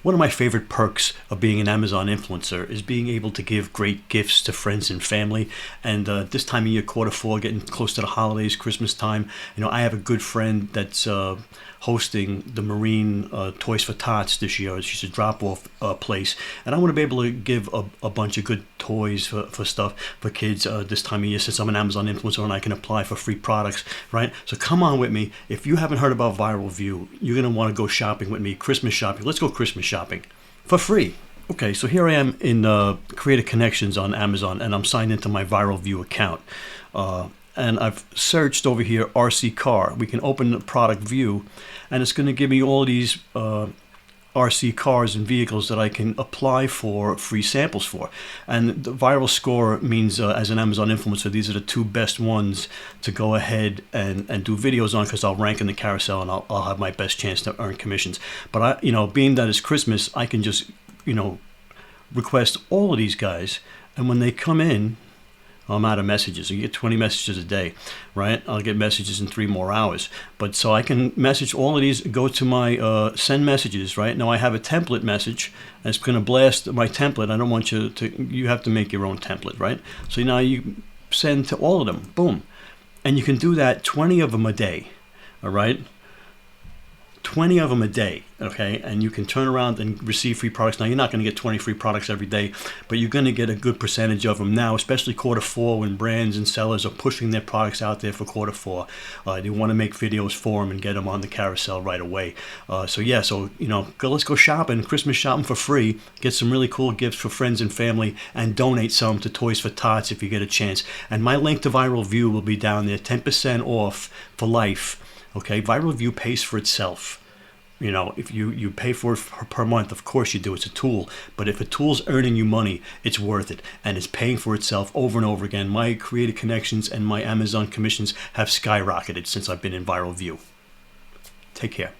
One of my favorite perks of being an Amazon influencer is being able to give great gifts to friends and family. And this time of year, quarter four, getting close to the holidays, Christmas time, I have a good friend that's hosting the Marine Toys for Tots this year. She's a drop-off place, and I want to be able to give a bunch of good toys for stuff for kids this time of year, since I'm an Amazon influencer and I can apply for free products, right? So come on with me. If you haven't heard about Viral Vue, you're going to want to go shopping with me, Christmas shopping. Let's go Christmas shopping for free. Okay, so here I am in Creative Connections on Amazon, and I'm signed into my Viral Vue account. And I've searched over here RC car. We can open the product view, and it's going to give me all these RC cars and vehicles that I can apply for free samples for. And the viral score means as an Amazon influencer, these are the two best ones to go ahead and do videos on, because I'll rank in the carousel and I'll have my best chance to earn commissions. But being that it's Christmas, I can just request all of these guys, and when they come in, I'm out of messages. You get 20 messages a day, right? I'll get messages in 3 more hours. But so I can message all of these, go to my send messages, right? Now I have a template message, and it's going to blast my template. I don't want you have to make your own template, right? So now you send to all of them, boom. And you can do that 20 of them a day, all right? 20 of them a day, okay? And you can turn around and receive free products. Now, you're not going to get 20 free products every day, but you're going to get a good percentage of them now, especially quarter four, when brands and sellers are pushing their products out there for quarter four. They want to make videos for them and get them on the carousel right away. Let's go shopping, Christmas shopping for free, get some really cool gifts for friends and family, and donate some to Toys for Tots if you get a chance. And my link to Viral Vue will be down there, 10% off for life. Okay, Viral Vue pays for itself. If you pay for it per month, of course you do. It's a tool. But if a tool's earning you money, it's worth it. And it's paying for itself over and over again. My Creative Connections and my Amazon commissions have skyrocketed since I've been in Viral Vue. Take care.